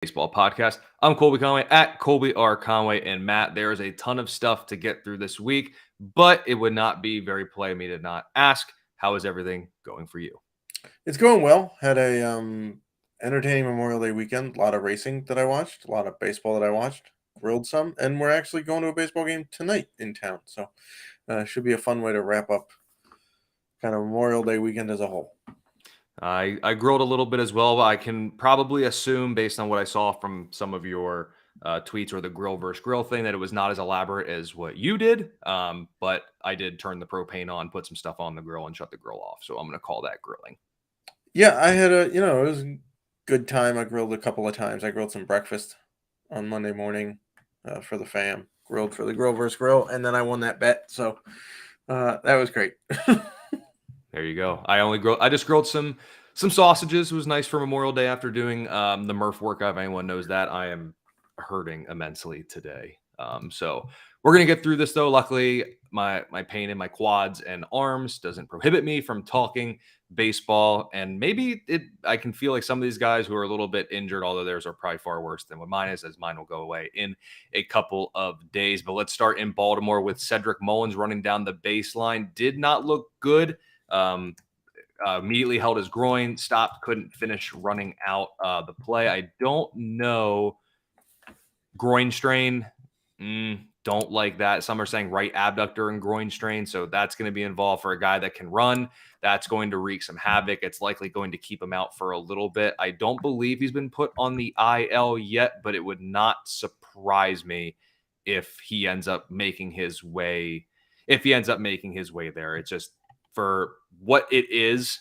Baseball podcast. I'm Colby Conway at Colby R. Conway. And Matt, there is a ton of stuff to get through this week, but it would not be very play of me to not ask, how is everything going for you? It's going well. Had a entertaining Memorial Day weekend. A lot of racing that I watched, a lot of baseball that I watched, grilled some, and we're actually going to a baseball game tonight in town. So should be a fun way to wrap up kind of Memorial Day weekend as a whole. I grilled a little bit as well. I can probably assume, based on what I saw from some of your tweets or the grill versus grill thing, that it was not as elaborate as what you did. But I did turn the propane on, put some stuff on the grill, and shut the grill off. So I'm going to call that grilling. Yeah, I had it was a good time. I grilled a couple of times. I grilled some breakfast on Monday morning for the fam, grilled for the grill versus grill, and then I won that bet. So that was great. There you go. I just grilled some sausages. It was nice for Memorial Day after doing the Murph workout. If anyone knows that, I am hurting immensely today. So we're gonna get through this though. Luckily, my pain in my quads and arms doesn't prohibit me from talking baseball. And maybe I can feel like some of these guys who are a little bit injured, although theirs are probably far worse than what mine is, as mine will go away in a couple of days. But let's start in Baltimore with Cedric Mullins running down the baseline. Did not look good. Immediately held his groin, stopped, couldn't finish running out the play. I don't know. Groin strain, don't like that. Some are saying right abductor and groin strain, so that's going to be involved for a guy that can run. That's going to wreak some havoc. It's likely going to keep him out for a little bit. I don't believe he's been put on the IL yet, but it would not surprise me if he ends up making his way. If he ends up making his way there, it's just for what it is,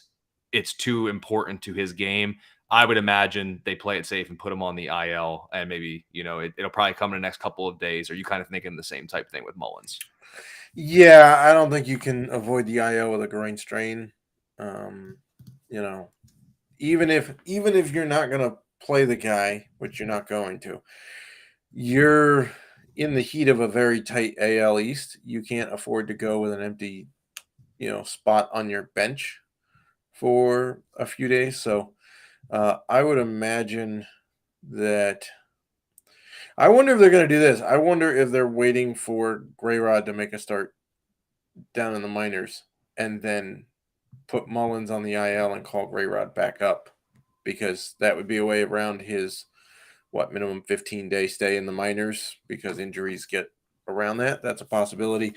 it's too important to his game. I would imagine they play it safe and put him on the IL, and maybe, it'll probably come in the next couple of days. Are you kind of thinking the same type thing with Mullins? Yeah, I don't think you can avoid the IL with a groin strain. Even if you're not going to play the guy, which you're not going to, you're in the heat of a very tight AL East. You can't afford to go with an empty, spot on your bench for a few days. So I would imagine that. I wonder if they're going to do this. I wonder if they're waiting for Grayrod to make a start down in the minors and then put Mullins on the IL and call Grayrod back up, because that would be a way around his minimum 15-day stay in the minors, because injuries get around that. That's a possibility.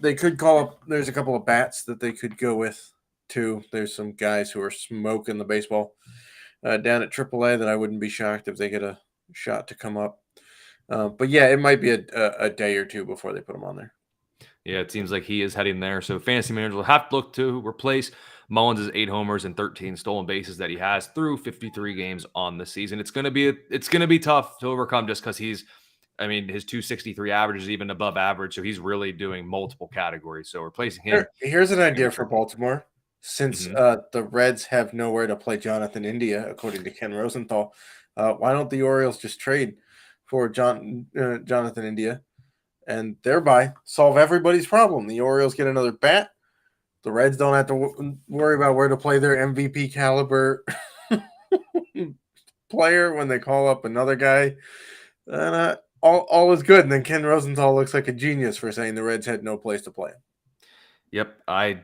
They could call up. There's a couple of bats that they could go with too. There's some guys who are smoking the baseball down at AAA that I wouldn't be shocked if they get a shot to come up. But yeah, it might be a day or two before they put him on there. Yeah, it seems like he is heading there. So fantasy managers will have to look to replace Mullins' 8 homers and 13 stolen bases that he has through 53 games on the season. It's gonna be tough to overcome, just because his 263 average is even above average, so he's really doing multiple categories. So replacing him. Here's an idea for Baltimore. Since the Reds have nowhere to play Jonathan India, according to Ken Rosenthal, why don't the Orioles just trade for Jonathan India and thereby solve everybody's problem? The Orioles get another bat. The Reds don't have to worry about where to play their MVP caliber player when they call up another guy. And all is good. And then Ken Rosenthal looks like a genius for saying the Reds had no place to play him. Yep, I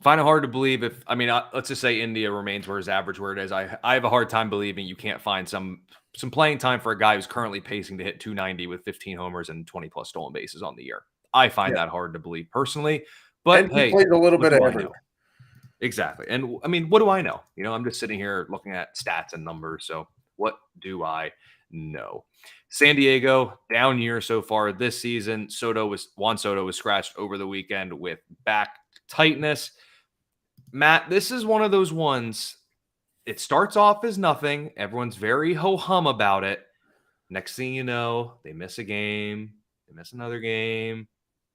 find it hard to believe let's just say India remains where his average where it is. I have a hard time believing you can't find some playing time for a guy who's currently pacing to hit 290 with 15 homers and 20 plus stolen bases on the year. I find that hard to believe personally, but he played a little bit of everywhere. Exactly. And what do I know? I'm just sitting here looking at stats and numbers. So what do I know? San Diego, down year so far this season. Juan Soto was scratched over the weekend with back tightness. Matt, this is one of those ones. It starts off as nothing. Everyone's very ho-hum about it. Next thing you know, they miss a game. They miss another game.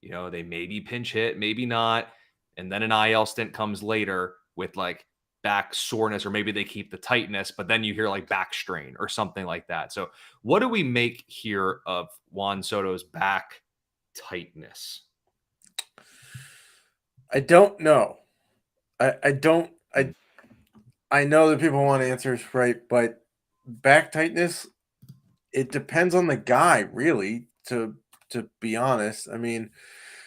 They maybe pinch hit, maybe not. And then an IL stint comes later with like back soreness, or maybe they keep the tightness, but then you hear like back strain or something like that. So what do we make here of Juan Soto's back tightness? I don't know. I know that people want answers, right? But back tightness, it depends on the guy, really, to be honest. I mean,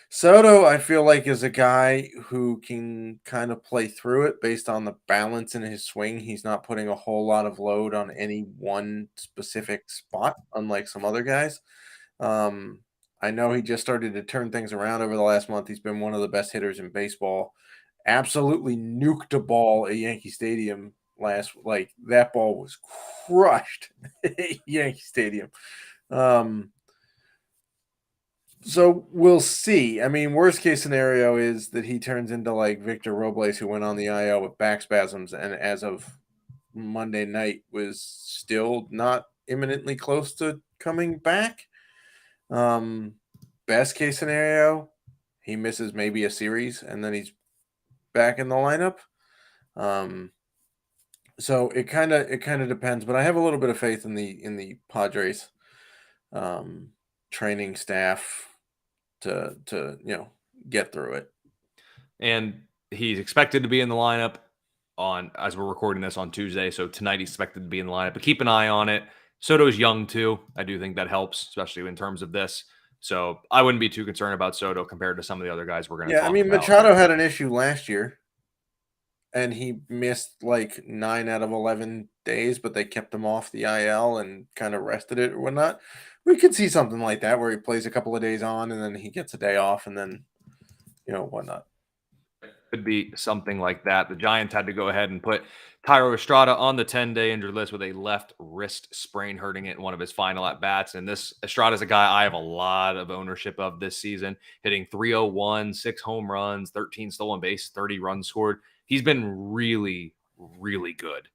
Soto, I feel like, is a guy who can kind of play through it based on the balance in his swing. He's not putting a whole lot of load on any one specific spot, unlike some other guys. Um, I know he just started to turn things around over the last month. He's been one of the best hitters in baseball. Absolutely nuked a ball at Yankee Stadium like that ball was crushed at Yankee Stadium. Um, so we'll see. I mean, worst case scenario is that he turns into like Victor Robles, who went on the IL with back spasms, and as of Monday night was still not imminently close to coming back. Um, Best case scenario, he misses maybe a series and then he's back in the lineup. So it kind of depends, but I have a little bit of faith in the Padres training staff to get through it. And he's expected to be in the lineup on as we're recording this on Tuesday. So tonight he's expected to be in the lineup, but keep an eye on it. Soto's young too. I do think that helps, especially in terms of this. So I wouldn't be too concerned about Soto compared to some of the other guys we're going to Yeah, talk I mean about. Machado had an issue last year, and he missed like 9 out of 11 days, but they kept him off the IL and kind of rested it or whatnot. We could see something like that where he plays a couple of days on and then he gets a day off and then whatnot. Could be something like that. The Giants had to go ahead and put Tyro Estrada on the 10-day injured list with a left wrist sprain hurting it in one of his final at bats. And this Estrada is a guy I have a lot of ownership of this season, hitting 301, 6 home runs, 13 stolen base, 30 runs scored. He's been really, really good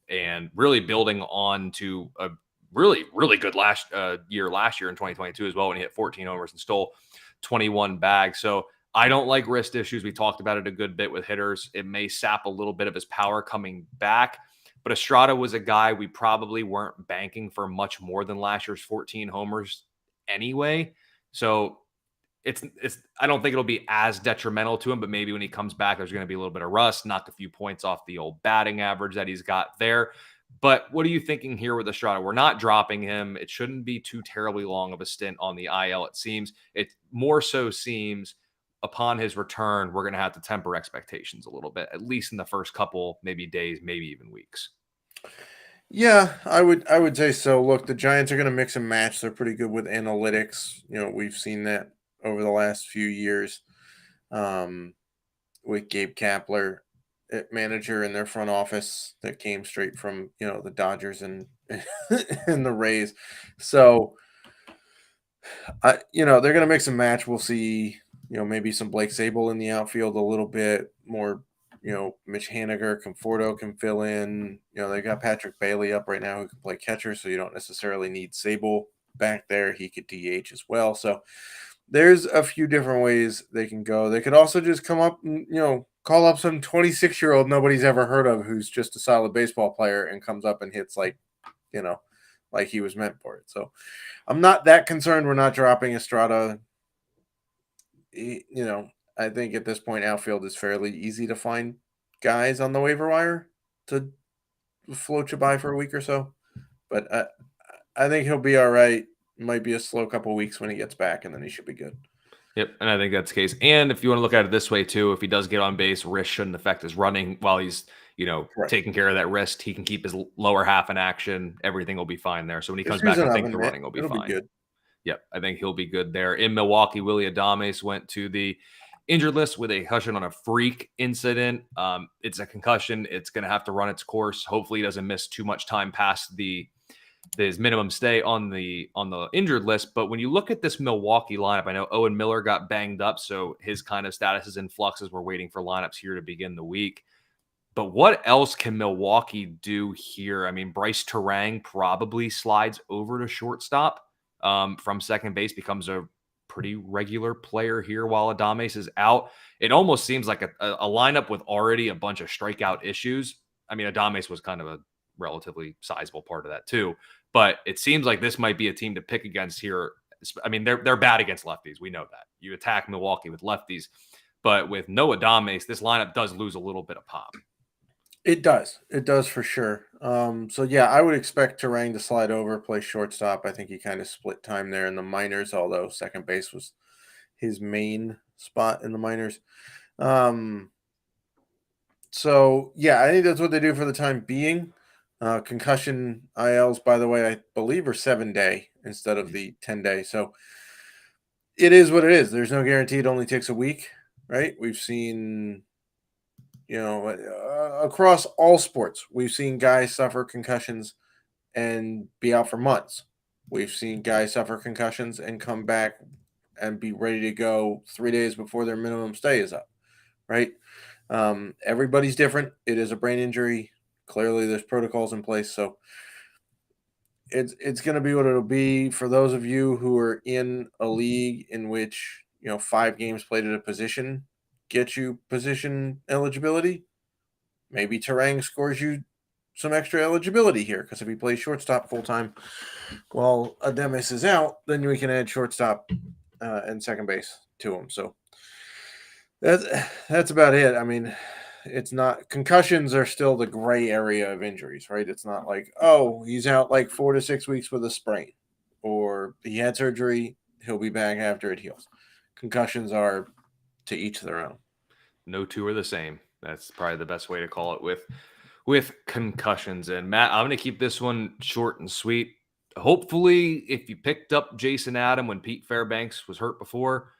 and really building on to a really, really good last year in 2022 as well, when he hit 14 homers and stole 21 bags. So I don't like wrist issues. We talked about it a good bit with hitters. It may sap a little bit of his power coming back, but Estrada was a guy we probably weren't banking for much more than last year's 14 homers anyway. So it's I don't think it'll be as detrimental to him, but maybe when he comes back, there's going to be a little bit of rust, knock a few points off the old batting average that he's got there. But what are you thinking here with Estrada? We're not dropping him. It shouldn't be too terribly long of a stint on the IL, it seems. It more so seems upon his return, we're going to have to temper expectations a little bit, at least in the first couple, maybe days, maybe even weeks. Yeah, I would say so. Look, the Giants are going to mix and match. They're pretty good with analytics. We've seen that over the last few years with Gabe Kapler, manager in their front office that came straight from the Dodgers and and the Rays. So they're going to mix and match. We'll see. Maybe some Blake Sable in the outfield a little bit more. Mitch Haniger, Conforto can fill in. They got Patrick Bailey up right now who can play catcher, so you don't necessarily need Sable back there. He could DH as well. So there's a few different ways they can go. They could also just come up and, call up some 26-year-old nobody's ever heard of who's just a solid baseball player and comes up and hits like he was meant for it. So I'm not that concerned. We're not dropping Estrada. I think at this point, outfield is fairly easy to find guys on the waiver wire to float you by for a week or so. But I think he'll be all right. Might be a slow couple weeks when he gets back, and then he should be good. Yep, and I think that's the case. And if you want to look at it this way too, if he does get on base, wrist shouldn't affect his running while he's taking care of that wrist. He can keep his lower half in action. Everything will be fine there. So when he comes back, I think the running will be fine. Be good. Yep, I think he'll be good there. In Milwaukee, Willy Adames went to the injured list with a concussion on a freak incident. It's a concussion. It's going to have to run its course. Hopefully he doesn't miss too much time past his minimum stay on the injured list. But when you look at this Milwaukee lineup, I know Owen Miller got banged up, so his kind of status is in flux as we're waiting for lineups here to begin the week. But what else can Milwaukee do here? I mean, Bryce Terang probably slides over to shortstop from second base, becomes a pretty regular player here while Adames is out. It almost seems like a lineup with already a bunch of strikeout issues. I mean, Adames was kind of a relatively sizable part of that too, but it seems like this might be a team to pick against here. I mean, they're bad against lefties. We know that. You attack Milwaukee with lefties, but with no Adames, this lineup does lose a little bit of pop. It does. It does for sure. So yeah, I would expect Terang to slide over, play shortstop. I think he kind of split time there in the minors, although second base was his main spot in the minors. Um, so yeah, I think that's what they do for the time being. Concussion ILs, by the way, I believe are 7-day instead of the 10-day. So it is what it is. There's no guarantee it only takes a week, right? We've seen, across all sports, we've seen guys suffer concussions and be out for months. We've seen guys suffer concussions and come back and be ready to go 3 days before their minimum stay is up, right? Everybody's different. It is a brain injury. Clearly, there's protocols in place. So it's going to be what it'll be. For those of you who are in a league in which 5 games played at a position get you position eligibility, maybe Terang scores you some extra eligibility here, because if he plays shortstop full time while Ademis is out, then we can add shortstop and second base to him. So that's about it. I mean, it's not, concussions are still the gray area of injuries, right? It's not like, oh, he's out like 4 to 6 weeks with a sprain, or he had surgery, he'll be back after it heals. Concussions are to each their own. No two are the same. That's probably the best way to call it with concussions. And Matt, I'm going to keep this one short and sweet. Hopefully, if you picked up Jason Adam when Pete Fairbanks was hurt before,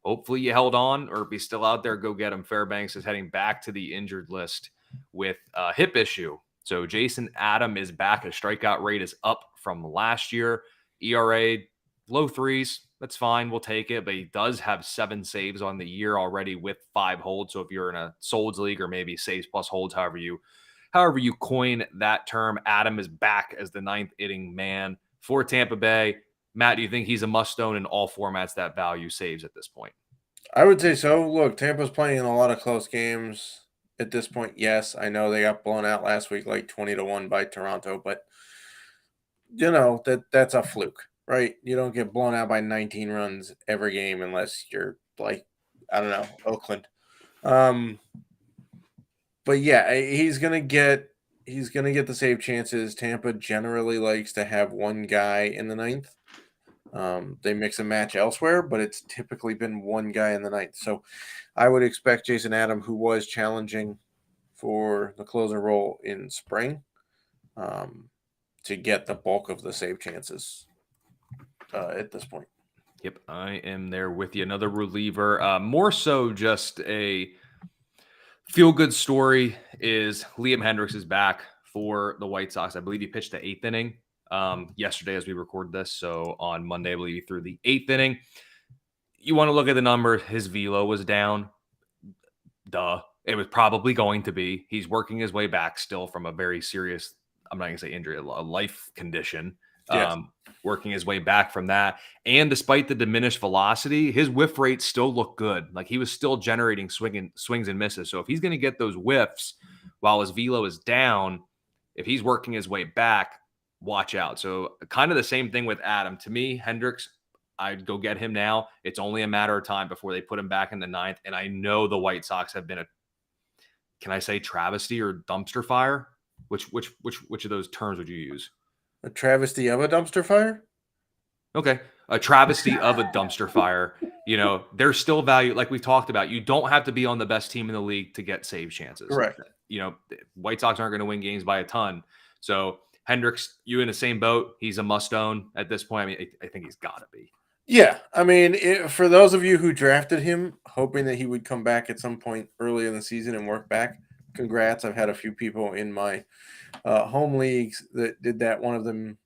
hopefully you held on, or if he's still out there, go get him. Fairbanks is heading back to the injured list with a hip issue. So Jason Adam is back. His strikeout rate is up from last year. ERA, low threes. That's fine. We'll take it. But he does have 7 saves on the year already with 5 holds. So if you're in a Solds league, or maybe saves plus holds, however you coin that term, Adam is back as the 9th inning man for Tampa Bay. Matt, do you think he's a must-own in all formats that value saves at this point? I would say so. Look, Tampa's playing in a lot of close games at this point. Yes, I know they got blown out last week like 20-1 by Toronto, but that's a fluke, right? You don't get blown out by 19 runs every game unless you're like, I don't know, Oakland. But yeah, he's gonna get the save chances. Tampa generally likes to have one guy in the 9th. They mix and match elsewhere, but it's typically been one guy in the 9th. So I would expect Jason Adam, who was challenging for the closer role in spring, to get the bulk of the save chances at this point. Yep, I am there with you. Another reliever, more so just a feel-good story, is Liam Hendricks is back for the White Sox. I believe he pitched the 8th inning yesterday as we record this. So on Monday, I believe he threw the 8th inning. You want to look at the number. His velo was down. Duh. It was probably going to be. He's working his way back still from a very serious, I'm not going to say injury, a life condition. Yes. Working his way back from that. And despite the diminished velocity, his whiff rates still look good. Like, he was still generating swings and misses. So if he's going to get those whiffs while his velo is down, if he's working his way back, watch out. So kind of the same thing with Adam. To me, Hendricks, I'd go get him now. It's only a matter of time before they put him back in the 9th. And I know the White Sox have been can I say travesty or dumpster fire? Which of those terms would you use? A travesty of a dumpster fire? Okay. A travesty of a dumpster fire. There's still value. Like we've talked about, you don't have to be on the best team in the league to get save chances. Correct. White Sox aren't going to win games by a ton. So Hendricks, you in the same boat. He's a must-own at this point. I mean, I think he's got to be. Yeah. I mean, for those of you who drafted him, hoping that he would come back at some point early in the season and work back, congrats. I've had a few people in my home leagues that did that. One of them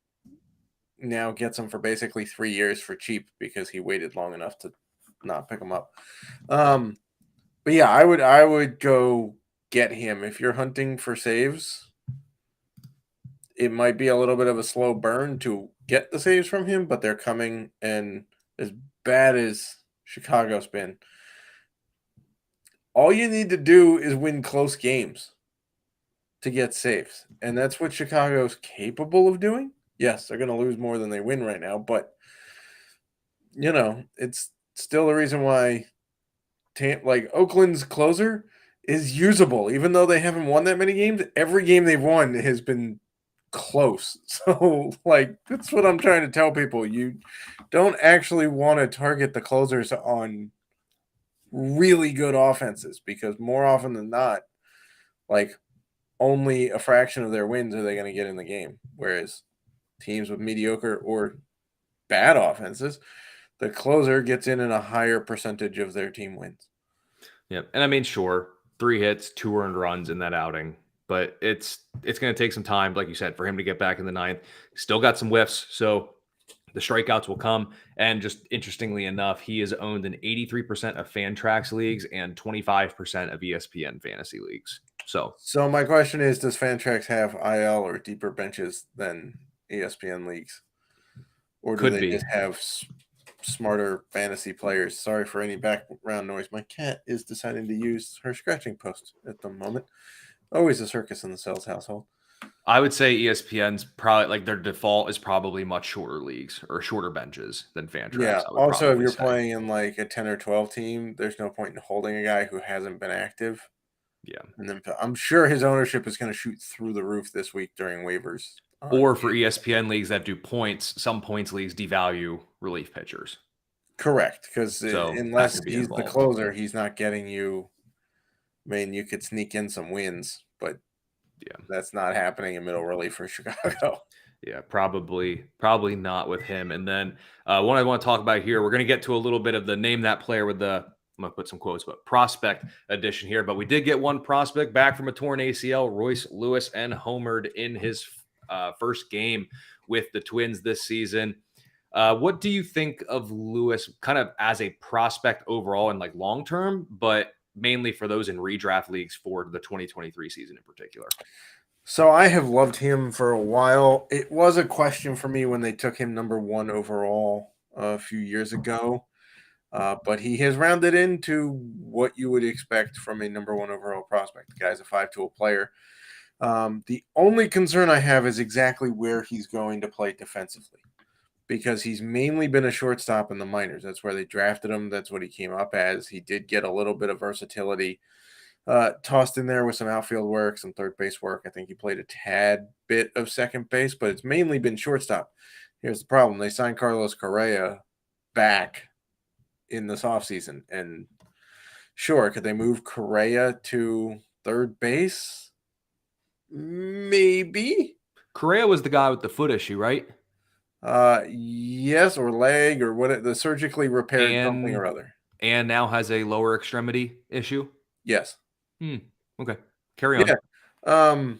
now gets him for basically 3 years for cheap because he waited long enough to not pick him up. But yeah, I would go get him. If you're hunting for saves, it might be a little bit of a slow burn to get the saves from him, but they're coming. And as bad as Chicago's been, all you need to do is win close games to get saves. And that's what Chicago's capable of doing. Yes, they're going to lose more than they win right now, but it's still the reason why Oakland's closer is usable, even though they haven't won that many games. Every game they've won has been close. So, like, that's what I'm trying to tell people. You don't actually want to target the closers on really good offenses because more often than not, like, only a fraction of their wins are they going to get in the game. Whereas teams with mediocre or bad offenses, the closer gets in a higher percentage of their team wins. Yeah, and I mean, sure, 3 hits, 2 earned runs in that outing, but it's going to take some time, like you said, for him to get back in the ninth. Still got some whiffs, so the strikeouts will come. And just interestingly enough, he is owned in 83% of Fantrax leagues and 25% of ESPN fantasy leagues. So my question is, does Fantrax have IL or deeper benches than ESPN leagues? Or do could they be. just have smarter fantasy players? Sorry for any background noise. My cat is deciding to use her scratching post at the moment. Always a circus in the Selz household. I would say ESPN's probably like their default is probably much shorter leagues or shorter benches than Yeah. Fantrax, I would Also, if probably you're say. playing in like a 10 or 12 team, there's no point in holding a guy who hasn't been active. Yeah. And then I'm sure his ownership is going to shoot through the roof this week during waivers. Or for ESPN leagues that do points, some points leagues devalue relief pitchers. Correct, because So that unless could be he's the involved. closer, he's not getting you. I mean, you could sneak in some wins, but Yeah. that's not happening in middle relief for Chicago. Yeah, probably not with him. And then one I want to talk about here, we're going to get to a little bit of the name that player with the, I'm going to put some quotes, but prospect edition here. But we did get one prospect back from a torn ACL, Royce Lewis, and homered in his first game with the Twins this season. What do you think of Lewis kind of as a prospect overall and like long term, but mainly for those in redraft leagues for the 2023 season in particular? So I have loved him for a while. It was a question for me when they took him number 1 overall a few years ago, but he has rounded into what you would expect from a number 1 overall prospect. The guy's a 5-tool player. The only concern I have is exactly where he's going to play defensively, because he's mainly been a shortstop in the minors. That's where they drafted him. That's what he came up as. He did get a little bit of versatility tossed in there with some outfield work, some third base work. I think he played a tad bit of second base, but it's mainly been shortstop. Here's the problem. They signed Carlos Correa back in this offseason. And sure, could they move Correa to third base? Maybe. Correa was the guy with the foot issue, right? Yes, or leg, or what? The surgically repaired something or other. And now has a lower extremity issue. Yes. Okay. Carry on. Yeah.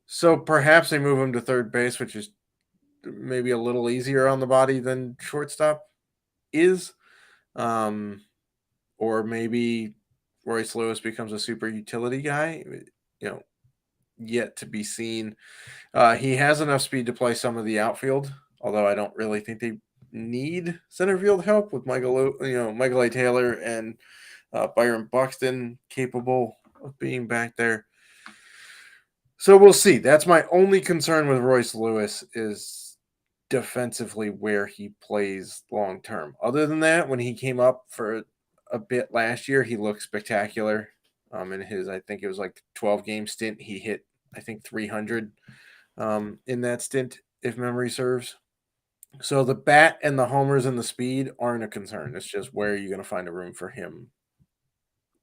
So perhaps they move him to third base, which is maybe a little easier on the body than shortstop is. Or maybe Royce Lewis becomes a super utility guy. Yet to be seen. He has enough speed to play some of the outfield, although I don't really think they need center field help with Michael A. Taylor and Byron Buxton capable of being back there. So we'll see. That's my only concern with Royce Lewis is defensively where he plays long term. Other than that, when he came up for a bit last year, he looked spectacular. In his, I think it was like 12-game stint, he hit, I think, 300 in that stint, if memory serves. So the bat and the homers and the speed aren't a concern. It's just where are you going to find a room for him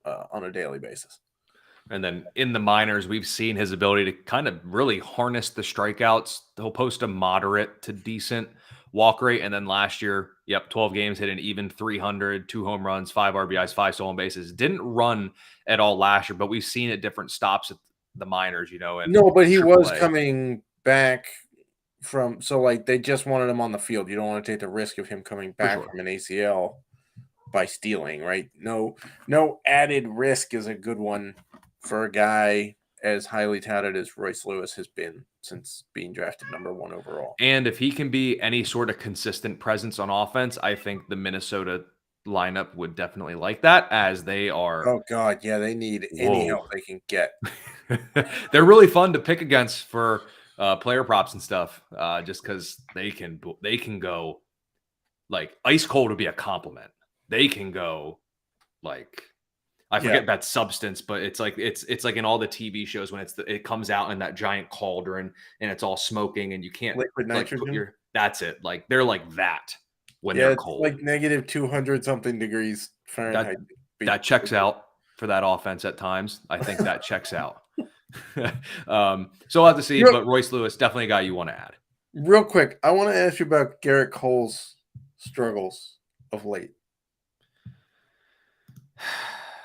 on a daily basis. And then in the minors, we've seen his ability to kind of really harness the strikeouts. He'll post a moderate to decent walk rate. And then last year, 12 games, hit an even 300, 2 home runs, 5 RBIs, 5 stolen bases. Didn't run at all last year, but we've seen at different stops at the minors, and no, but he was AAA. coming back from, so like they just wanted him on the field. You don't want to take the risk of him coming back from an ACL by stealing, right? No added risk is a good one for a guy as highly touted as Royce Lewis has been since being drafted number 1 overall. And if he can be any sort of consistent presence on offense, I think the Minnesota lineup would definitely like that, as they are. Oh God, yeah, they need any help they can get. They're really fun to pick against for player props and stuff, just because they can go like ice cold would be a compliment. They can go like I forget that substance, but it's like in all the TV shows when it comes out in that giant cauldron and it's all smoking and you can't liquid nitrogen. that's it. Like they're like that when Yeah, they're it's cold. like negative 200 something degrees Fahrenheit. That checks out for that offense at times. I think that checks out. So we'll have to see, but Royce Lewis, definitely a guy you want to add. Real quick, I want to ask you about Garrett Cole's struggles of late.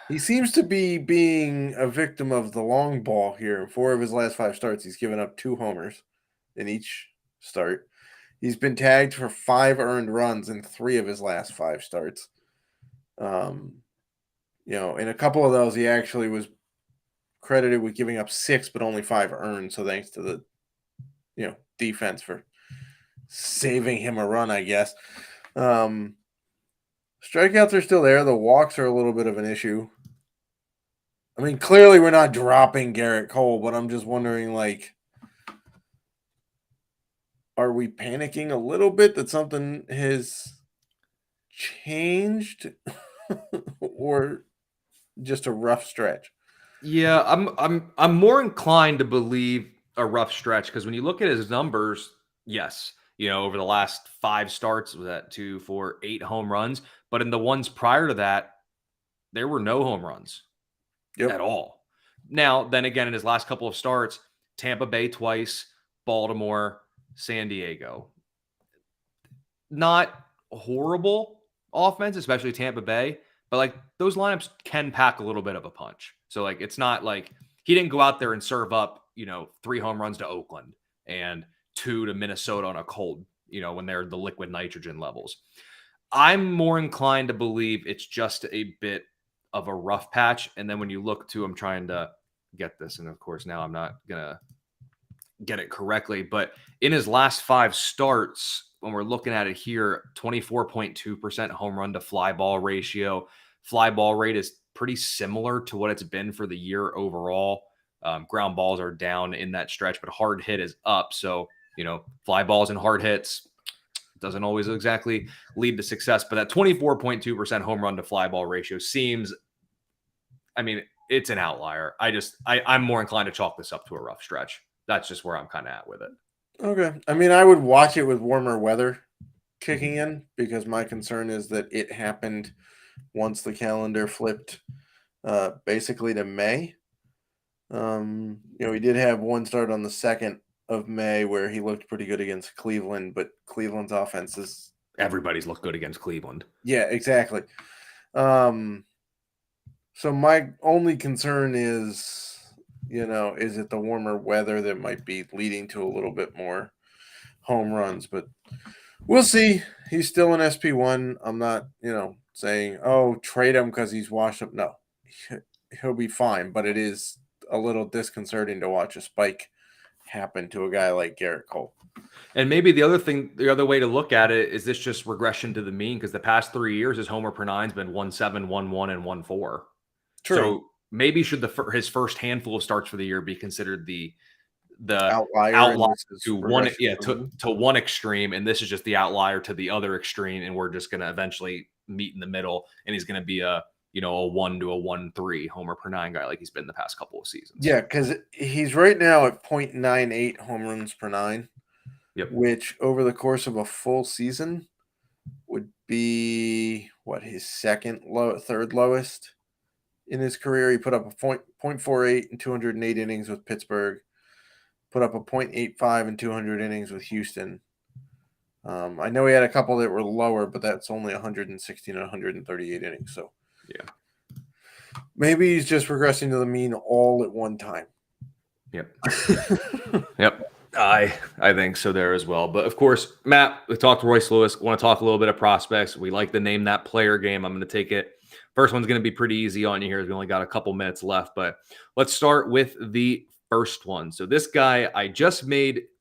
He seems to be being a victim of the long ball here. In 4 of his last 5 starts, he's given up 2 homers in each start. He's been tagged for 5 earned runs in 3 of his last 5 starts. In a couple of those, he actually was credited with giving up 6, but only 5 earned. So thanks to the, defense for saving him a run, I guess. Strikeouts are still there. The walks are a little bit of an issue. I mean, clearly we're not dropping Garrett Cole, but I'm just wondering, are we panicking a little bit that something has changed or just a rough stretch? Yeah, I'm more inclined to believe a rough stretch because when you look at his numbers, yes, over the last 5 starts, was that 2, 4, 8 home runs, but in the ones prior to that, there were no home runs at all. Now, then again, in his last couple of starts, Tampa Bay twice, Baltimore, San Diego. Not horrible offense, especially Tampa Bay, but those lineups can pack a little bit of a punch. So it's not like he didn't go out there and serve up, 3 home runs to Oakland and 2 to Minnesota on a cold, when they're the liquid nitrogen levels. I'm more inclined to believe it's just a bit of a rough patch. And then when you look to, I'm trying to get this, and of course now I'm not gonna get it correctly, but in his last 5 starts, when we're looking at it here, 24.2% home run to fly ball ratio. Fly ball rate is pretty similar to what it's been for the year overall. Ground balls are down in that stretch, but hard hit is up. So, fly balls and hard hits doesn't always exactly lead to success, but that 24.2% home run to fly ball ratio seems, it's an outlier. I'm more inclined to chalk this up to a rough stretch. That's just where I'm kind of at with it. Okay. I would watch it with warmer weather kicking in because my concern is that it happened once the calendar flipped basically to May. He did have one start on the 2nd of May where he looked pretty good against Cleveland, but Cleveland's offense is... Everybody's looked good against Cleveland. Yeah, exactly. So my only concern is, is it the warmer weather that might be leading to a little bit more home runs? But we'll see. He's still an SP1. I'm not, saying, oh, trade him because he's washed up. No, he'll be fine. But it is a little disconcerting to watch a spike happen to a guy like Garrett Cole. And maybe the other way to look at it is this just regression to the mean, because the past 3 years his homer per nine's been 1.7, 1.1, and 1.4. True. So maybe should his first handful of starts for the year be considered the outlier to one to one extreme, and this is just the outlier to the other extreme, and we're just going to eventually meet in the middle, and he's going to be a 1 to a 1.3 homer per 9 guy like he's been the past couple of seasons. Yeah, because he's right now at 0.98 home runs per 9. Yep. Which over the course of a full season would be his third lowest in his career. He put up a 0.48 in 208 innings with Pittsburgh, put up a 0.85 in 200 innings with Houston. I know he had a couple that were lower, but that's only 116 and 138 innings. So yeah, maybe he's just regressing to the mean all at one time. Yep. Yep. I think so there as well. But of course, Matt, we talked to Royce Lewis. Want to talk a little bit of prospects. We like the name that player game. I'm going to take it. First one's going to be pretty easy on you here. We only got a couple minutes left, but let's start with the first one. So this guy, I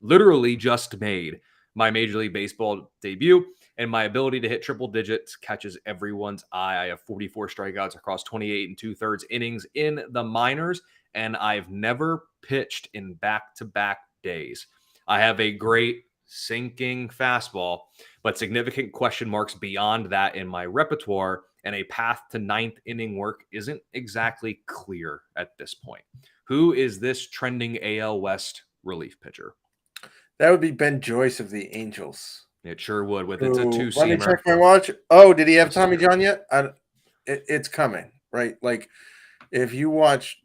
literally just made my Major League Baseball debut, and my ability to hit triple digits catches everyone's eye. I have 44 strikeouts across 28 and 2/3 innings in the minors, and I've never pitched in back-to-back days. I have a great sinking fastball, but significant question marks beyond that in my repertoire and a path to ninth inning work isn't exactly clear at this point. Who is this trending AL West relief pitcher? That would be Ben Joyce of the Angels. It sure would. With it's a Let me two-seamer. check my watch. Oh, did he have Yes, Tommy sir. John yet? It's coming, right? Like, if you watch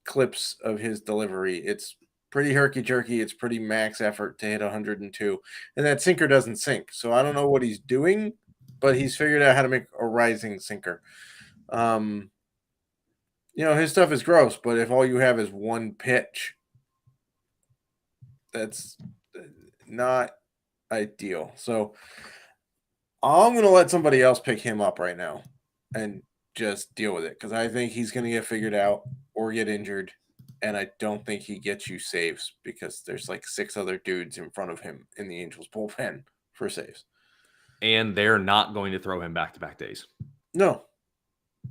clips of his delivery, it's pretty herky-jerky. It's pretty max effort to hit 102. And that sinker doesn't sink. So I don't know what he's doing, but he's figured out how to make a rising sinker. His stuff is gross, but if all you have is one pitch, that's not ideal. So I'm going to let somebody else pick him up right now and just deal with it, because I think he's going to get figured out or get injured, and I don't think he gets you saves because there's like 6 other dudes in front of him in the Angels bullpen for saves. And they're not going to throw him back-to-back days. No,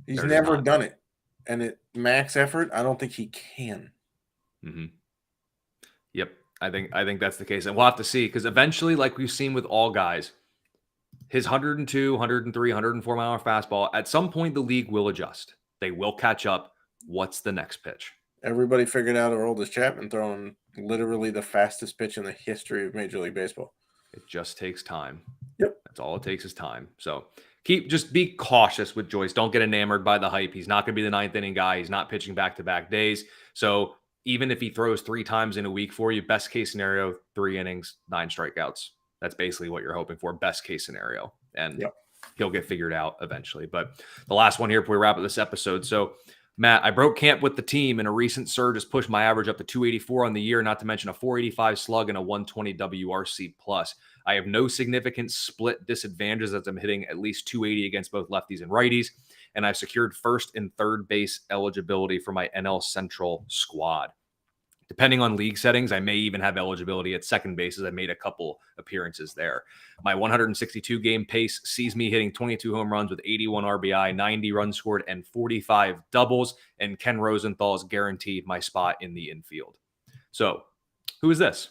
he's never done it. And at max effort, I don't think he can. Mm-hmm. Yep, I think that's the case. And we'll have to see, because eventually, like we've seen with all guys, his 102, 103, 104 mile an hour fastball, at some point the league will adjust. They will catch up. What's the next pitch? Everybody figured out Aroldis Chapman throwing literally the fastest pitch in the history of Major League Baseball. It just takes time. Yep. That's all it takes is time. So just be cautious with Joyce. Don't get enamored by the hype. He's not going to be the ninth inning guy. He's not pitching back-to-back days. So even if he throws 3 times in a week for you, best case scenario, 3 innings, 9 strikeouts. That's basically what you're hoping for, best case scenario. And he'll get figured out eventually. But the last one here before we wrap up this episode. So, Matt, I broke camp with the team, and a recent surge has pushed my average up to 284 on the year, not to mention a 485 slug and a 120 WRC plus. I have no significant split disadvantages as I'm hitting at least 280 against both lefties and righties, and I've secured first and third base eligibility for my NL Central squad. Depending on league settings, I may even have eligibility at second base, as I made a couple appearances there. My 162 game pace sees me hitting 22 home runs with 81 RBI, 90 runs scored, and 45 doubles. And Ken Rosenthal is guaranteed my spot in the infield. So, who is this?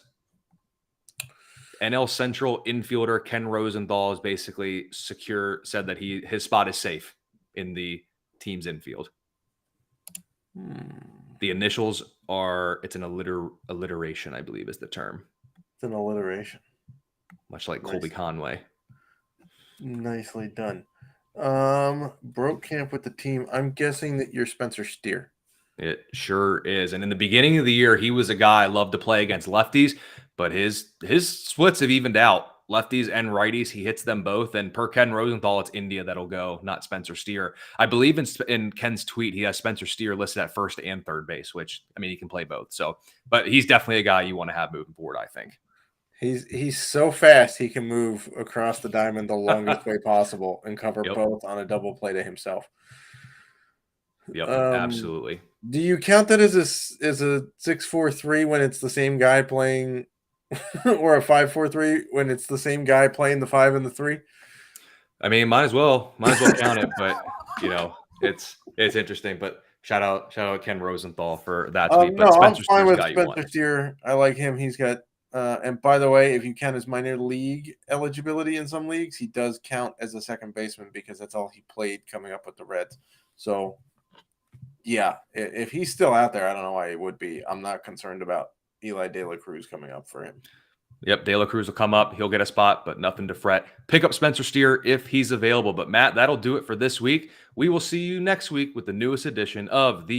NL Central infielder Ken Rosenthal is basically said that his spot is safe in the team's infield. The initials are, it's an alliteration, I believe is the term. It's an alliteration. Much like Colby Conway. Nicely done. Broke camp with the team. I'm guessing that you're Spencer Steer. It sure is. And in the beginning of the year, he was a guy I loved to play against lefties, but his splits have evened out. Lefties and righties, he hits them both. And per Ken Rosenthal, it's India that'll go, not Spencer Steer. I believe in Ken's tweet, he has Spencer Steer listed at first and third base, which, I mean, he can play both. So, but he's definitely a guy you want to have moving forward, I think. He's so fast, he can move across the diamond the longest way possible and cover both on a double play to himself. Yep, absolutely. Do you count that as a 6-4-3 when it's the same guy playing, or a 5-4-3 when it's the same guy playing the 5 and the 3? I mean, might as well count it, but it's interesting. But shout out Ken Rosenthal for that tweet. But I'm fine with Spencer Steer. I like him. He's got and by the way, if you count his minor league eligibility in some leagues, he does count as a second baseman because that's all he played coming up with the Reds. So yeah, if he's still out there, I don't know why he would be. I'm not concerned about Eli De La Cruz coming up for him. Yep, De La Cruz will come up. He'll get a spot, but nothing to fret. Pick up Spencer Steer if he's available. But Matt, that'll do it for this week. We will see you next week with the newest edition of the